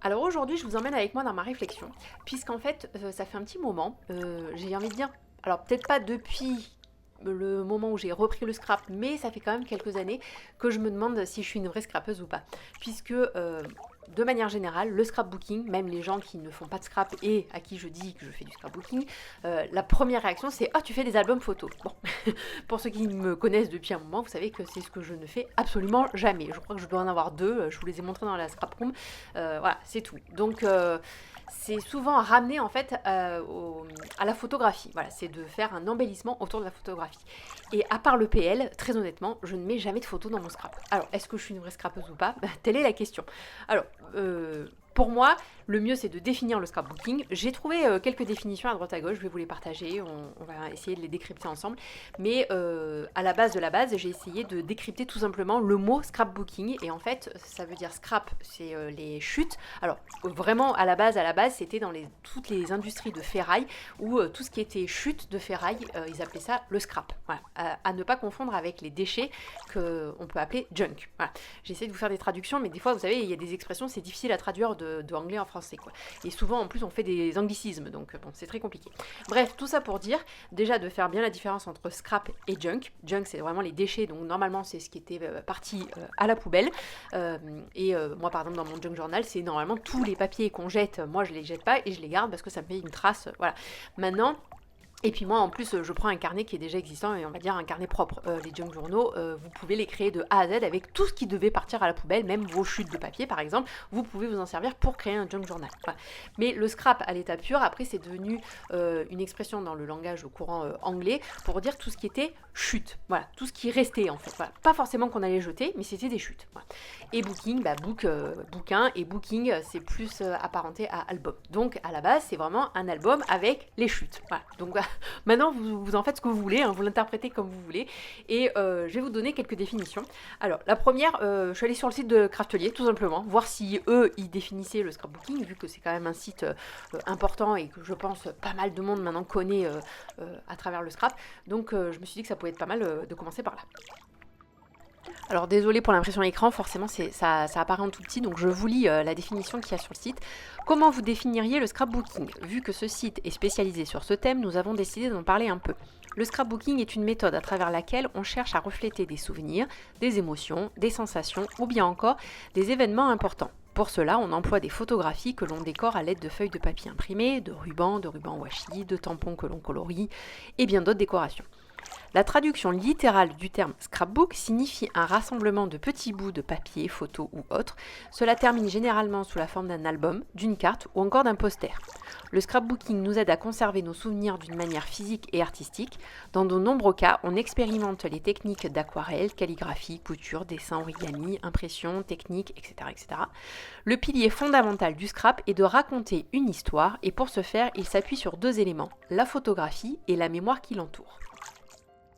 Alors aujourd'hui, je vous emmène avec moi dans ma réflexion, puisqu'en fait, ça fait un petit moment, j'ai envie de dire, alors peut-être pas depuis le moment où j'ai repris le scrap, mais ça fait quand même quelques années que je me demande si je suis une vraie scrapeuse ou pas. Puisque de manière générale, le scrapbooking, même les gens qui ne font pas de scrap et à qui je dis que je fais du scrapbooking, la première réaction c'est «Ah, tu fais des albums photos». Bon, pour ceux qui me connaissent depuis un moment, vous savez que c'est ce que je ne fais absolument jamais. Je crois que je dois en avoir deux, je vous les ai montrés dans la scrap room. Voilà, c'est tout. Donc c'est souvent ramené en fait à la photographie. Voilà, c'est de faire un embellissement autour de la photographie. Et à part le PL, très honnêtement, je ne mets jamais de photos dans mon scrap. Alors, est-ce que je suis une vraie scrapeuse ou pas? Telle est la question. Alors, pour moi, le mieux c'est de définir le scrapbooking. J'ai trouvé quelques définitions à droite à gauche, je vais vous les partager, on va essayer de les décrypter ensemble. Mais à la base de la base, j'ai essayé de décrypter tout simplement le mot scrapbooking. Et en fait, ça veut dire scrap, c'est les chutes. Alors, vraiment, à la base, c'était dans toutes les industries de ferraille, où tout ce qui était chute de ferraille, ils appelaient ça le scrap. Voilà. À ne pas confondre avec les déchets qu'on peut appeler junk. Voilà. J'essaie de vous faire des traductions, mais des fois, vous savez, il y a des expressions, c'est difficile à traduire de anglais en français, quoi. Et souvent, en plus, on fait des anglicismes, donc bon, c'est très compliqué. Bref, tout ça pour dire, déjà, de faire bien la différence entre scrap et junk. Junk, c'est vraiment les déchets, donc normalement, c'est ce qui était parti à la poubelle. Moi, par exemple, dans mon junk journal, c'est normalement tous les papiers qu'on jette, moi, je les jette pas et je les garde parce que ça me fait une trace, voilà. Maintenant, et puis moi en plus je prends un carnet qui est déjà existant et on va dire un carnet propre. Les junk journaux, vous pouvez les créer de A à Z avec tout ce qui devait partir à la poubelle, même vos chutes de papier par exemple, vous pouvez vous en servir pour créer un junk journal. Voilà. Mais le scrap à l'état pur, après c'est devenu une expression dans le langage courant anglais pour dire tout ce qui était chute. Voilà, tout ce qui restait en fait. Voilà. Pas forcément qu'on allait jeter, mais c'était des chutes. Voilà. Et booking, bouquin, et booking c'est plus apparenté à album. Donc à la base c'est vraiment un album avec les chutes. Voilà. Donc maintenant, vous en faites ce que vous voulez, hein, vous l'interprétez comme vous voulez. Et je vais vous donner quelques définitions. Alors, la première, je suis allée sur le site de Craftelier, tout simplement, voir si eux, ils définissaient le scrapbooking, vu que c'est quand même un site important et que je pense pas mal de monde maintenant connaît à travers le scrap. Donc, je me suis dit que ça pouvait être pas mal de commencer par là. Alors désolé pour l'impression écran, forcément ça apparaît en tout petit, donc je vous lis la définition qu'il y a sur le site. Comment vous définiriez le scrapbooking? Vu que ce site est spécialisé sur ce thème, nous avons décidé d'en parler un peu. Le scrapbooking est une méthode à travers laquelle on cherche à refléter des souvenirs, des émotions, des sensations ou bien encore des événements importants. Pour cela, on emploie des photographies que l'on décore à l'aide de feuilles de papier imprimées, de rubans washi, de tampons que l'on colorie et bien d'autres décorations. La traduction littérale du terme scrapbook signifie un rassemblement de petits bouts de papier, photos ou autres. Cela termine généralement sous la forme d'un album, d'une carte ou encore d'un poster. Le scrapbooking nous aide à conserver nos souvenirs d'une manière physique et artistique. Dans de nombreux cas, on expérimente les techniques d'aquarelle, calligraphie, couture, dessin, origami, impression, technique, etc., etc. Le pilier fondamental du scrap est de raconter une histoire et pour ce faire, il s'appuie sur deux éléments, la photographie et la mémoire qui l'entoure.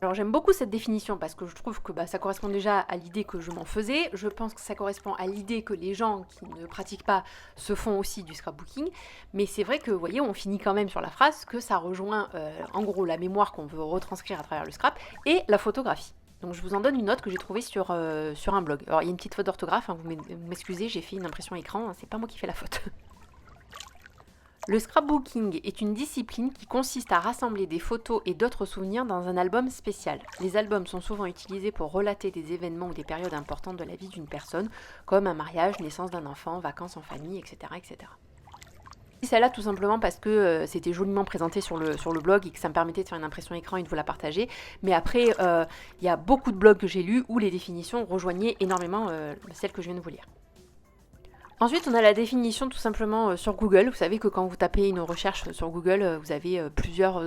Alors j'aime beaucoup cette définition parce que je trouve que ça correspond déjà à l'idée que je m'en faisais. Je pense que ça correspond à l'idée que les gens qui ne pratiquent pas se font aussi du scrapbooking. Mais c'est vrai que, vous voyez, on finit quand même sur la phrase que ça rejoint en gros la mémoire qu'on veut retranscrire à travers le scrap et la photographie. Donc je vous en donne une note que j'ai trouvée sur un blog. Alors il y a une petite faute d'orthographe, hein, vous m'excusez, j'ai fait une impression écran, hein, c'est pas moi qui fais la faute. Le scrapbooking est une discipline qui consiste à rassembler des photos et d'autres souvenirs dans un album spécial. Les albums sont souvent utilisés pour relater des événements ou des périodes importantes de la vie d'une personne, comme un mariage, naissance d'un enfant, vacances en famille, etc. etc. Celle-là tout simplement parce que c'était joliment présenté sur le blog et que ça me permettait de faire une impression écran et de vous la partager. Mais après, il y a beaucoup de blogs que j'ai lus où les définitions rejoignaient énormément celles que je viens de vous lire. Ensuite, on a la définition tout simplement sur Google. Vous savez que quand vous tapez une recherche sur Google, vous avez plusieurs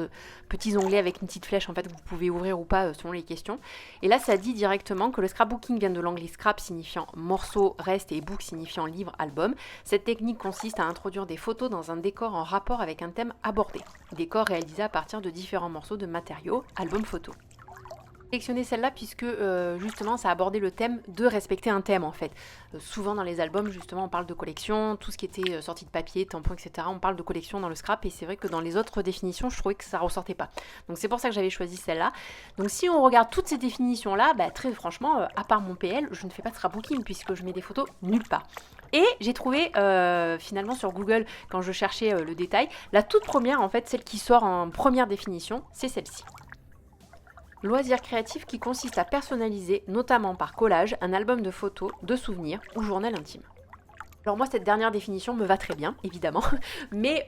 petits onglets avec une petite flèche en fait que vous pouvez ouvrir ou pas selon les questions. Et là, ça dit directement que le scrapbooking vient de l'anglais scrap signifiant morceau, reste et book signifiant livre, album. Cette technique consiste à introduire des photos dans un décor en rapport avec un thème abordé. Décor réalisé à partir de différents morceaux de matériaux, album photo. Sélectionné celle-là puisque justement ça abordait le thème de respecter un thème en fait. Souvent dans les albums justement on parle de collection, tout ce qui était sorti de papier, tampons, etc. On parle de collection dans le scrap et c'est vrai que dans les autres définitions je trouvais que ça ressortait pas. Donc c'est pour ça que j'avais choisi celle-là. Donc si on regarde toutes ces définitions là, bah, très franchement, à part mon PL, je ne fais pas de scrapbooking puisque je mets des photos nulle part. Et j'ai trouvé finalement sur Google, quand je cherchais le détail, la toute première en fait, celle qui sort en première définition, c'est celle-ci. Loisir créatif qui consiste à personnaliser, notamment par collage, un album de photos, de souvenirs ou journal intime. Alors moi cette dernière définition me va très bien, évidemment, mais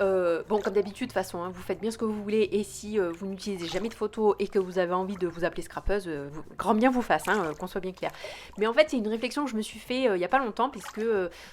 bon comme d'habitude de toute façon, hein, vous faites bien ce que vous voulez et si vous n'utilisez jamais de photos et que vous avez envie de vous appeler scrapeuse, grand bien vous fasse, hein, qu'on soit bien clair. Mais en fait c'est une réflexion que je me suis fait il n'y a pas longtemps puisque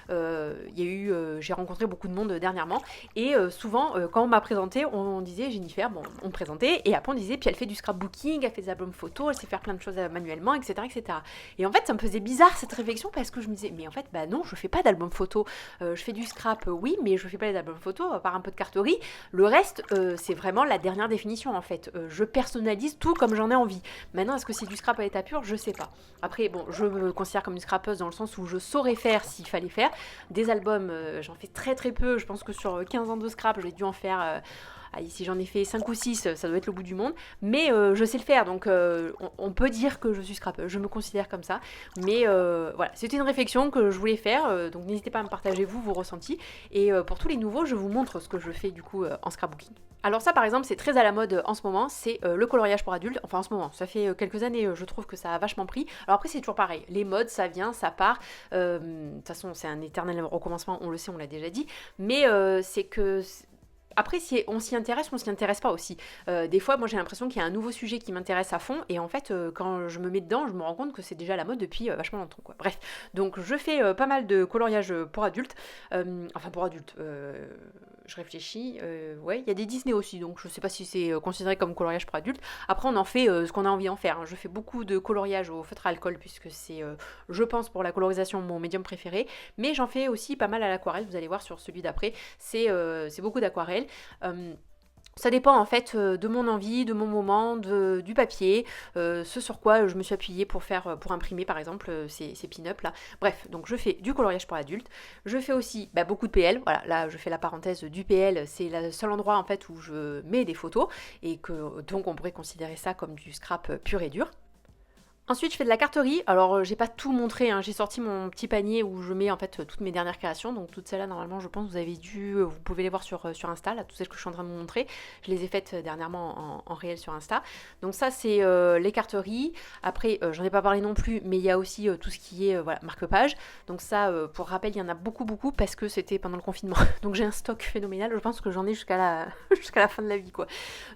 j'ai rencontré beaucoup de monde dernièrement et souvent quand on m'a présenté on disait Jennifer, bon on me présentait et après on disait puis elle fait du scrapbooking, elle fait des albums photos, elle sait faire plein de choses manuellement, etc. etc. Et en fait ça me faisait bizarre cette réflexion parce que je me disais mais en fait bah non je fais pas d'album photo. Je fais du scrap, oui, mais je fais pas les albums photos, à part un peu de carterie. Le reste, c'est vraiment la dernière définition en fait. Je personnalise tout comme j'en ai envie. Maintenant, est-ce que c'est du scrap à l'état pur? Je sais pas. Après, bon, je me considère comme une scrapeuse dans le sens où je saurais faire s'il fallait faire. Des albums, j'en fais très très peu. Je pense que sur 15 ans de scrap, j'ai dû en faire... si j'en ai fait 5 ou 6, ça doit être le bout du monde. Mais je sais le faire, donc on peut dire que je suis scrapeuse. Je me considère comme ça. Mais voilà, c'était une réflexion que je voulais faire. Donc n'hésitez pas à me partager vos ressentis. Et pour tous les nouveaux, je vous montre ce que je fais du coup en scrapbooking. Alors ça par exemple c'est très à la mode en ce moment, c'est le coloriage pour adultes, enfin en ce moment, ça fait quelques années je trouve que ça a vachement pris. Alors après c'est toujours pareil, les modes ça vient, ça part, de toute façon c'est un éternel recommencement, on le sait, on l'a déjà dit, mais c'est que... Après, si on s'y intéresse, on s'y intéresse pas aussi. Des fois, moi j'ai l'impression qu'il y a un nouveau sujet qui m'intéresse à fond, et en fait, quand je me mets dedans, je me rends compte que c'est déjà la mode depuis vachement longtemps, quoi. Bref, donc je fais pas mal de coloriage pour adultes. Enfin, pour adultes, je réfléchis. Ouais, il y a des Disney aussi, donc je sais pas si c'est considéré comme coloriage pour adultes. Après, on en fait ce qu'on a envie d'en faire, hein. Je fais beaucoup de coloriage au feutre à alcool, puisque c'est, je pense, pour la colorisation, mon médium préféré. Mais j'en fais aussi pas mal à l'aquarelle, vous allez voir sur celui d'après. C'est beaucoup d'aquarelle. Ça dépend en fait de mon envie, de mon moment, du papier, ce sur quoi je me suis appuyée pour imprimer par exemple ces pin-up là. Bref, donc je fais du coloriage pour adultes. Je fais aussi beaucoup de PL. Voilà, là je fais la parenthèse du PL, c'est le seul endroit en fait où je mets des photos et que donc on pourrait considérer ça comme du scrap pur et dur. Ensuite, je fais de la carterie. Alors, j'ai pas tout montré, hein. J'ai sorti mon petit panier où je mets en fait toutes mes dernières créations. Donc, toutes celles-là, normalement, je pense, vous pouvez les voir sur Insta, là, toutes celles que je suis en train de vous montrer. Je les ai faites dernièrement en réel sur Insta. Donc, ça, c'est les carteries. Après, j'en ai pas parlé non plus, mais il y a aussi tout ce qui est voilà, marque-page. Donc, ça, pour rappel, il y en a beaucoup, beaucoup parce que c'était pendant le confinement. Donc, j'ai un stock phénoménal. Je pense que j'en ai jusqu'à la fin de la vie, quoi.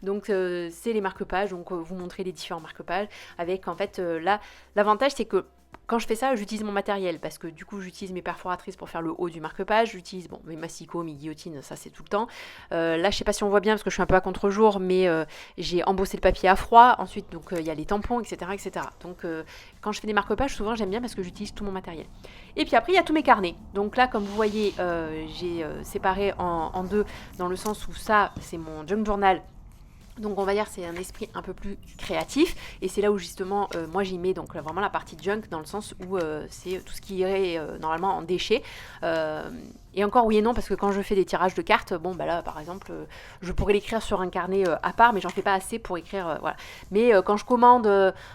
Donc, c'est les marque-pages. Donc, vous montrer les différents marque-pages avec en fait. Là, l'avantage c'est que quand je fais ça, j'utilise mon matériel parce que du coup, j'utilise mes perforatrices pour faire le haut du marque-page. J'utilise mes massicots, mes guillotines, ça c'est tout le temps. Là, je sais pas si on voit bien parce que je suis un peu à contre-jour, mais j'ai embossé le papier à froid. Ensuite, donc il y a les tampons, etc., etc. Donc, quand je fais des marque-pages, souvent j'aime bien parce que j'utilise tout mon matériel. Et puis après, il y a tous mes carnets. Donc là, comme vous voyez, j'ai séparé en deux dans le sens où ça, c'est mon junk journal. Donc on va dire c'est un esprit un peu plus créatif et c'est là où justement moi j'y mets donc vraiment la partie junk dans le sens où c'est tout ce qui irait normalement en déchets. Et encore oui et non parce que quand je fais des tirages de cartes, bon bah là par exemple je pourrais l'écrire sur un carnet à part mais j'en fais pas assez pour écrire voilà. Mais quand je commande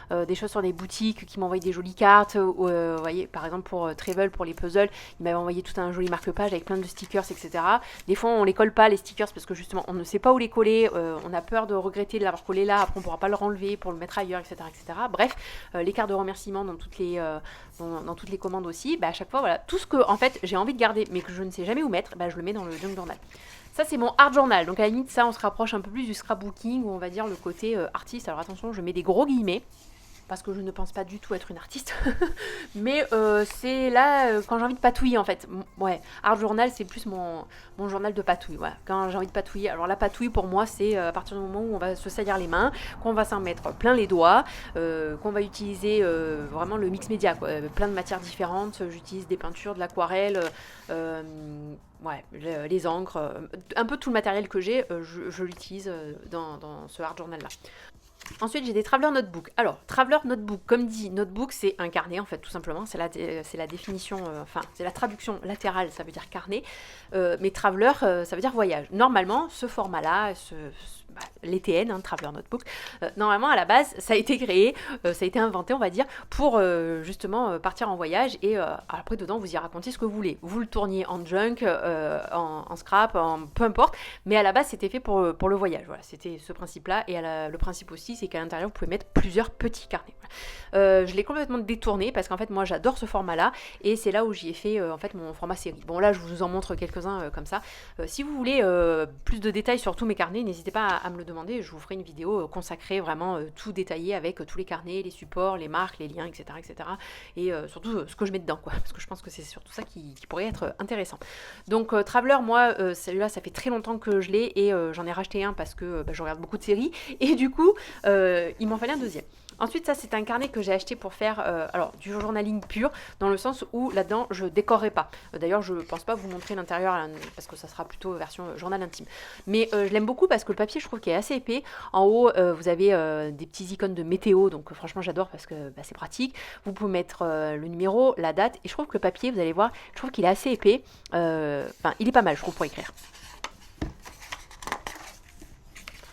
des choses sur des boutiques qui m'envoient des jolies cartes, vous voyez par exemple pour Travel pour les puzzles, ils m'avaient envoyé tout un joli marque-page avec plein de stickers etc. Des fois on les colle pas les stickers parce que justement on ne sait pas où les coller, on a peur de regretter de l'avoir collé là, après on pourra pas le renlever pour le mettre ailleurs etc. etc. Bref, les cartes de remerciement dans toutes les commandes aussi, à chaque fois voilà, tout ce que en fait j'ai envie de garder mais que je ne sais jamais où mettre, je le mets dans le junk journal. Ça c'est mon art journal, donc à la limite ça on se rapproche un peu plus du scrapbooking où on va dire le côté artiste. Alors attention, je mets des gros guillemets parce que je ne pense pas du tout être une artiste mais c'est là quand j'ai envie de patouiller en fait. Ouais, art journal c'est plus mon journal de patouille, voilà. Quand j'ai envie de patouiller, alors la patouille pour moi c'est à partir du moment où on va se salir les mains, qu'on va s'en mettre plein les doigts, qu'on va utiliser vraiment le mix média quoi, plein de matières différentes. J'utilise des peintures, de l'aquarelle, ouais, les encres, un peu tout le matériel que j'ai, je l'utilise dans ce art journal là. Ensuite, j'ai des Traveler Notebook. Alors, Traveler Notebook, comme dit, notebook, c'est un carnet, en fait, tout simplement. C'est la définition, enfin, c'est la traduction latérale, ça veut dire carnet. Mais Traveler, ça veut dire voyage. Normalement, ce format-là, les TN, hein, Traveler Notebook, normalement, à la base, ça a été créé, ça a été inventé, on va dire, pour justement partir en voyage. Et après, dedans, vous y racontez ce que vous voulez. Vous le tourniez en junk, en scrap, peu importe. Mais à la base, c'était fait pour le voyage. Voilà, c'était ce principe-là. Et le principe aussi, c'est qu'à l'intérieur, vous pouvez mettre plusieurs petits carnets. Voilà. Je l'ai complètement détourné parce qu'en fait, moi, j'adore ce format-là. Et c'est là où j'y ai fait en fait mon format série. Bon, là, je vous en montre quelques-uns comme ça. Si vous voulez plus de détails sur tous mes carnets, n'hésitez pas à me le demander. Je vous ferai une vidéo consacrée vraiment tout détaillée avec tous les carnets, les supports, les marques, les liens, etc. etc. Et surtout ce que je mets dedans, quoi. Parce que je pense que c'est surtout ça qui pourrait être intéressant. Donc, Traveler, moi, celui-là, ça fait très longtemps que je l'ai et j'en ai racheté un parce que je regarde beaucoup de séries. Et du coup, il m'en fallait un deuxième. Ensuite, ça, c'est un carnet que j'ai acheté pour faire du journaling pur, dans le sens où là-dedans, je décorerai pas. D'ailleurs, je pense pas vous montrer l'intérieur parce que ça sera plutôt version journal intime. Mais je l'aime beaucoup parce que le papier, je trouve qu'il est assez épais. En haut, vous avez des petits icônes de météo, donc franchement, j'adore parce que c'est pratique. Vous pouvez mettre le numéro, la date, et je trouve que le papier, vous allez voir, je trouve qu'il est assez épais. Enfin, il est pas mal, je trouve, pour écrire.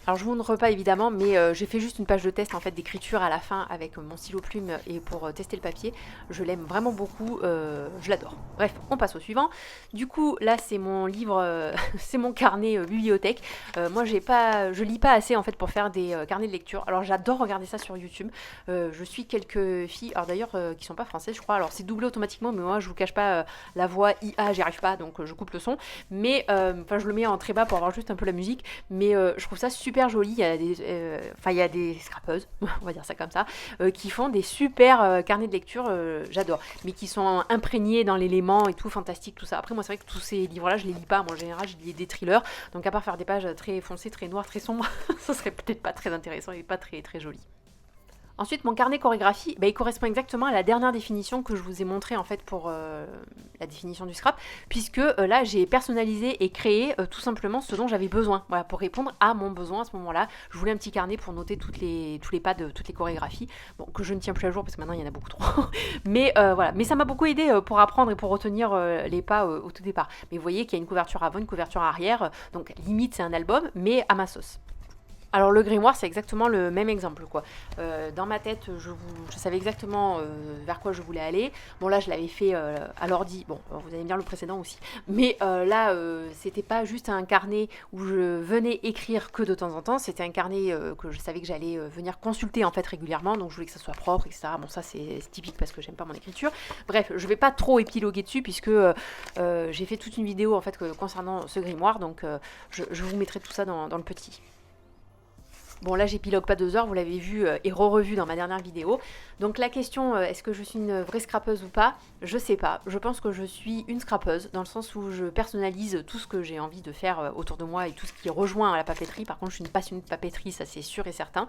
Alors je vous montre pas évidemment, mais j'ai fait juste une page de test en fait d'écriture à la fin avec mon stylo plume et pour tester le papier. Je l'aime vraiment beaucoup, je l'adore. Bref, on passe au suivant. Du coup là c'est mon livre, c'est mon carnet bibliothèque. Moi je lis pas assez en fait pour faire des carnets de lecture. Alors j'adore regarder ça sur YouTube. Je suis quelques filles, alors d'ailleurs qui sont pas françaises je crois. Alors c'est doublé automatiquement, mais moi je vous cache pas la voix IA, j'y arrive pas donc je coupe le son. Mais enfin je le mets en très bas pour avoir juste un peu la musique. Mais je trouve ça super joli, il y a des scrapeuses, on va dire ça comme ça, qui font des super carnets de lecture, j'adore, mais qui sont imprégnés dans l'élément et tout, fantastique, tout ça. Après moi c'est vrai que tous ces livres-là, je les lis pas, moi en général je lis des thrillers, donc à part faire des pages très foncées, très noires, très sombres, ça serait peut-être pas très intéressant et pas très très joli. Ensuite, mon carnet chorégraphie, il correspond exactement à la dernière définition que je vous ai montrée en fait pour la définition du scrap, puisque là j'ai personnalisé et créé tout simplement ce dont j'avais besoin, voilà, pour répondre à mon besoin à ce moment-là. Je voulais un petit carnet pour noter tous les pas de toutes les chorégraphies, bon, que je ne tiens plus à jour parce que maintenant il y en a beaucoup trop, mais voilà. Mais ça m'a beaucoup aidé pour apprendre et pour retenir les pas au tout départ. Mais vous voyez qu'il y a une couverture avant, une couverture arrière, donc limite c'est un album, mais à ma sauce. Alors le grimoire c'est exactement le même exemple quoi. Dans ma tête je savais exactement vers quoi je voulais aller. Bon là je l'avais fait à l'ordi, bon vous allez me dire le précédent aussi. Mais là c'était pas juste un carnet où je venais écrire que de temps en temps. C'était un carnet que je savais que j'allais venir consulter en fait régulièrement. Donc je voulais que ça soit propre etc. Bon ça c'est typique parce que j'aime pas mon écriture. Bref je vais pas trop épiloguer dessus puisque j'ai fait toute une vidéo en fait concernant ce grimoire. Donc je vous mettrai tout ça dans le petit. Bon là j'épilogue pas 2 heures, vous l'avez vu et re-revu dans ma dernière vidéo. Donc la question, est-ce que je suis une vraie scrapeuse ou pas? Je sais pas, je pense que je suis une scrapeuse, dans le sens où je personnalise tout ce que j'ai envie de faire autour de moi et tout ce qui rejoint la papeterie. Par contre je suis une passionnée de papeterie, ça c'est sûr et certain.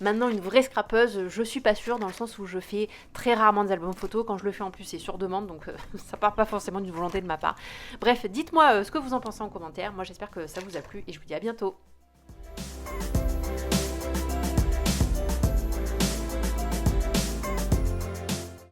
Maintenant une vraie scrapeuse, je suis pas sûre, dans le sens où je fais très rarement des albums photos. Quand je le fais en plus c'est sur demande, donc ça part pas forcément d'une volonté de ma part. Bref, dites-moi ce que vous en pensez en commentaire, moi j'espère que ça vous a plu et je vous dis à bientôt.